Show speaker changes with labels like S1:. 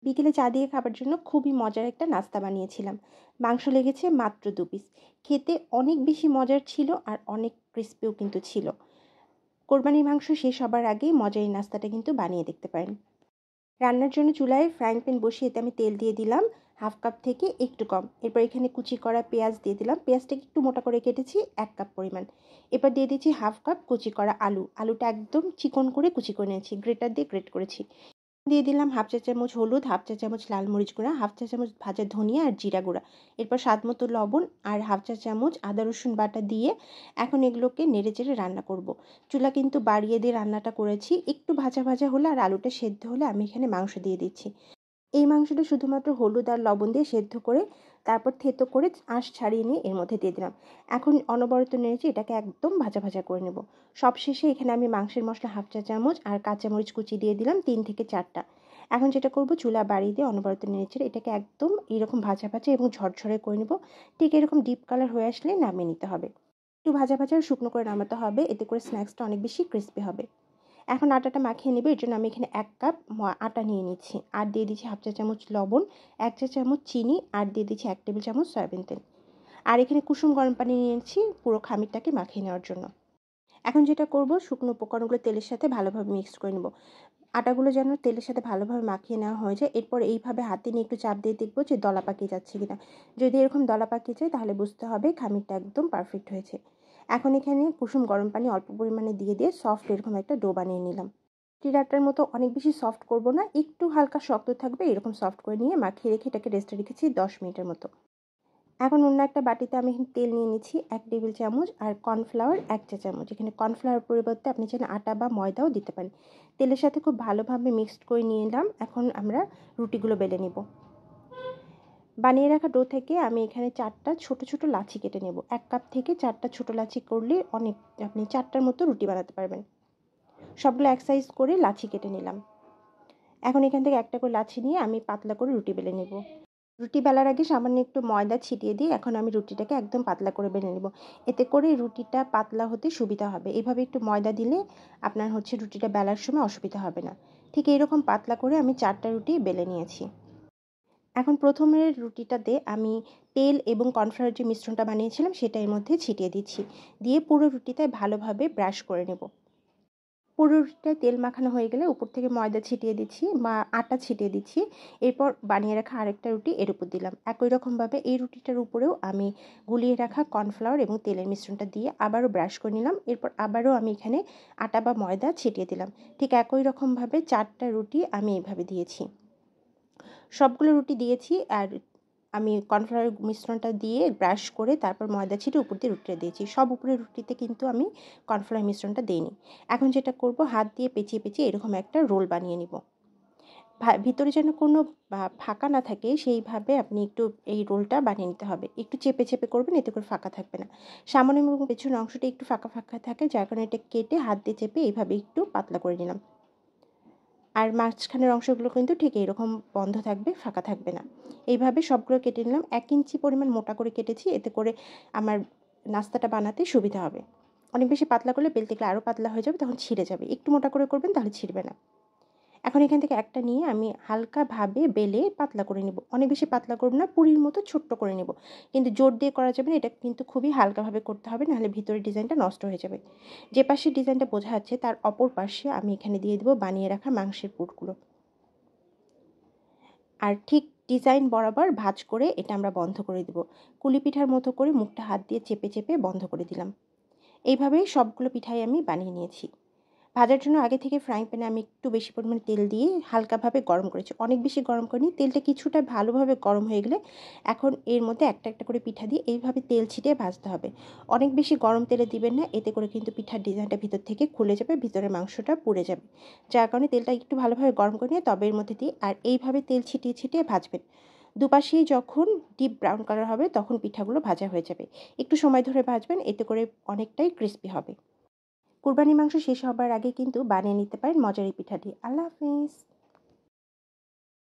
S1: বিকেলে চা দিয়ে খাবার জন্য খুবই মজার একটা নাস্তা বানিয়েছিলাম। মাংস লেগেছে মাত্র ২ পিস। খেতে অনেক বেশি মজার ছিল আর অনেক ক্রিস্পিও কিন্তু ছিল। কোরবানির মাংস শেষ হবার আগেই মজার এই নাস্তাটা কিন্তু বানিয়ে দেখতে পারেন। রান্নার জন্য চুলায় ফ্রাইং প্যান বসিয়ে এতে আমি তেল দিয়ে দিলাম 1/2 কাপ থেকে একটু কম। এরপর এখানে কুচি করা পেঁয়াজ দিয়ে দিলাম। পেঁয়াজটাকে একটু মোটা করে কেটেছি 1 কাপ পরিমাণ। এরপর দিয়ে দিচ্ছি 1/2 কাপ কুচি করা আলু। আলুটা একদম চিকন করে কুচি করে নিয়েছি, গ্রেটার দিয়ে গ্রেট করেছি। দিয়ে দিলাম 1/2 চা চামচ হলুদ, 1/2 চা চামচ লাল মরিচ গুঁড়া, 1/2 চা চামচ ভাজা ধনিয়া আর জিরা গুঁড়া। এরপর স্বাদ মতো লবণ আর 1/2 চা চামচ আদা রসুন বাটা দিয়ে এখন এগুলোকে নেড়েচেড়ে রান্না করব। চুলা কিন্তু বাড়িয়ে দিয়ে রান্নাটা করেছি। একটু ভাজা ভাজা হলে আর আলুটা সেদ্ধ হলে আমি এখানে মাংস দিয়ে দিচ্ছি। এই মাংসটা শুধুমাত্র হলুদ আর লবণ দিয়ে সেদ্ধ করে তারপর থেতো করে আঁশ ছাড়িয়ে নিয়ে এর মধ্যে দিয়ে দিলাম। এখন অনবরত নেড়েচে এটাকে একদম ভাজা ভাজা করে নেব। সবশেষে এখানে আমি মাংসের মশলা 1/2 চা চামচ আর কাঁচামরিচ কুচি দিয়ে দিলাম 3 থেকে 4টা। এখন যেটা করব, চুলা বাড়িয়ে দিয়ে অনবরত নেড়েচেড়ে এটাকে একদম এরকম ভাজা ভাজা এবং ঝরঝরে করে নেব। ঠিক এরকম ডিপ কালার হয়ে আসলে নামিয়ে নিতে হবে। একটু ভাজা ভাজা শুকনো করে নামাতে হবে, এতে করে স্ন্যাক্সটা অনেক বেশি ক্রিস্পি হবে। এখন আটাটা মাখিয়ে নেবে। এর জন্য আমি এখানে 1 কাপ আটা নিয়ে নিচ্ছি। আর দিয়ে দিচ্ছি 1/2 চা চামচ লবণ, 1 চা চামচ চিনি আর দিয়ে দিচ্ছি 1 টেবিল চামচ সয়াবিন তেল। আর এখানে কুসুম গরম পানি নিয়েছি পুরো খামিরটাকে মাখিয়ে নেওয়ার জন্য। এখন যেটা করব, শুকনো উপকরণগুলো তেলের সাথে ভালোভাবে মিক্স করে নেব। আটাগুলো যেন তেলের সাথে ভালোভাবে মাখিয়ে নেওয়া হয়ে যায়। এরপর এইভাবে হাতে নিয়ে একটু চাপ দিয়ে দেখব যে দলা পাকিয়ে যাচ্ছে কিনা। যদি এরকম দলা পাকিয়ে যায় তাহলে বুঝতে হবে খামিরটা একদম পারফেক্ট হয়েছে। এখন এখানে কুসুম গরম পানি অল্প পরিমাণে দিয়ে সফট এরকম একটা ডো বানিয়ে নিলাম। রুটির আটার মতো অনেক বেশি সফট করব না, একটু হালকা শক্ত থাকবে এরকম সফট করে নিয়ে মাখিয়ে রেখে এটাকে রেস্টে রেখেছি 10 মিনিটের মতো। এখন অন্য একটা বাটিতে আমি এখানে তেল নিয়ে নিচ্ছি 1 টেবিল চামচ আর কর্নফ্লাওয়ার 1 চা চামচ। এখানে কর্নফ্লাওয়ার পরিবর্তে আপনি চাইলে আটা বা ময়দাও দিতে পারেন। তেলের সাথে খুব ভালোভাবে মিক্সড করে নিয়ে এলাম। এখন আমরা রুটিগুলো বেলে নেব। বানিয়ে রাখা ডো থেকে আমি এখানে 4টা ছোট ছোট লাচি কেটে নেব। 1 কাপ থেকে 4টা ছোট লাচি করলে অনেক, আপনি 4টার মতো রুটি বানাতে পারবেন। সবগুলো এক সাইজ করে লাচি কেটে নিলাম। এখন এখান থেকে একটা করে লাচি নিয়ে আমি পাতলা করে রুটি বেলে নেব। রুটি বেলার আগে সামান্য একটু ময়দা ছিটিয়ে দিয়ে এখন আমি রুটিটাকে একদম পাতলা করে বেলে নেব। এতে করে রুটিটা পাতলা হতে সুবিধা হবে। এইভাবে একটু ময়দা দিলে আপনার রুটিটা বেলার সময় অসুবিধা হবে না। ঠিক এইরকম পাতলা করে আমি 4টা রুটি বেলে নিয়েছি। এখন প্রথমের রুটিটাতে আমি তেল এবং কর্নফ্লাওয়ারের যে মিশ্রণটা বানিয়েছিলাম সেটা এর মধ্যে ছিটিয়ে দিচ্ছি। দিয়ে পুরো রুটিতে ভালোভাবে ব্রাশ করে নেব। পুরো রুটিটায় তেল মাখানো হয়ে গেলে উপর থেকে ময়দা ছিটিয়ে দিচ্ছি বা আটা ছিটিয়ে দিচ্ছি। এরপর বানিয়ে রাখা আরেকটা রুটি এর উপর দিলাম। একই রকমভাবে এই রুটিটার উপরেও আমি গুলিয়ে রাখা কর্নফ্লাওয়ার এবং তেলের মিশ্রণটা দিয়ে আবারও ব্রাশ করে নিলাম। এরপর আবারও আমি এখানে আটা বা ময়দা ছিটিয়ে দিলাম। ঠিক একই রকমভাবে 4টা রুটি আমি এইভাবে দিয়েছি। সবগুলো রুটি দিয়েছি আর আমি কর্নফ্লাওয়ারের মিশ্রণটা দিয়ে ব্রাশ করে তারপর ময়দা ছিটিয়ে উপর দিয়ে রুটিটা দিয়েছি। সব উপরের রুটিতে কিন্তু আমি কর্নফ্লাওয়ার মিশ্রণটা দিইনি। এখন যেটা করব, হাত দিয়ে পেঁচিয়ে পেঁচিয়ে এরকম একটা রোল বানিয়ে নিব। ভিতরে যেন কোনো ফাঁকা না থাকে সেইভাবে আপনি একটু এই রোলটা বানিয়ে নিতে হবে। একটু চেপে চেপে করবেন, এতে করে ফাঁকা থাকবে না। সামনে এবং পেছনের অংশটা একটু ফাঁকা ফাঁকা থাকে, যার কারণে এটা কেটে হাত দিয়ে চেপে এইভাবে একটু পাতলা করে নিলাম। আর মাঝখানের অংশগুলো কিন্তু ঠিক এরকম বন্ধ থাকবে, ফাঁকা থাকবে না। এইভাবে সবগুলো কেটে নিলাম। 1 ইঞ্চি পরিমাণ মোটা করে কেটেছি, এতে করে আমার নাস্তাটা বানাতে সুবিধা হবে। অনেক বেশি পাতলা করলে বেলতে গেলে আরও পাতলা হয়ে যাবে, তখন ছিঁড়ে যাবে। একটু মোটা করে করবেন, তাহলে ছিঁড়বে না। এখন এখান থেকে একটা নিয়ে আমি হালকাভাবে বেলে পাতলা করে নেব। অনেক বেশি পাতলা করব না, পুরির মতো ছোট্ট করে নেব। কিন্তু জোর দিয়ে করা যাবে না, এটা কিন্তু খুবই হালকাভাবে করতে হবে, নাহলে ভিতরের ডিজাইনটা নষ্ট হয়ে যাবে। যে পাশের ডিজাইনটা বোঝা যাচ্ছে তার অপর পাশে আমি এখানে দিয়ে দেবো বানিয়ে রাখা মাংসের পুরগুলো। আর ঠিক ডিজাইন বরাবর ভাঁজ করে এটা আমরা বন্ধ করে দেব। কুলি পিঠার মতো করে মুখটা হাত দিয়ে চেপে চেপে বন্ধ করে দিলাম। এইভাবেই সবগুলো পিঠাই আমি বানিয়ে নিয়েছি। ভাজার জন্য আগে থেকে ফ্রাইং প্যানে আমি একটু বেশি পরিমাণে তেল দিয়ে হালকাভাবে গরম করেছি। অনেক বেশি গরম করিনি। তেলটা কিছুটা ভালোভাবে গরম হয়ে গেলে এখন এর মধ্যে একটা একটা করে পিঠা দিয়ে এইভাবে তেল ছিটিয়ে ভাজতে হবে। অনেক বেশি গরম তেলে দিবেন না, এতে করে কিন্তু পিঠার ডিজাইনটা ভিতর থেকে খুলে যাবে, ভিতরের মাংসটা পুড়ে যাবে। যার কারণে তেলটা একটু ভালোভাবে গরম করে নিয়ে তবে এর মধ্যে দিয়ে আর এইভাবে তেল ছিটিয়ে ছিটিয়ে ভাজবেন। দুপাশেই যখন ডিপ ব্রাউন কালার হবে তখন পিঠাগুলো ভাজা হয়ে যাবে। একটু সময় ধরে ভাজবেন, এতে করে অনেকটাই ক্রিস্পি হবে। কুরবানির মাংস শেষ হবার আগে কিন্তু বানিয়ে নিতে পারেন মজার এই পিঠাটি। আল্লাহ হাফেজ।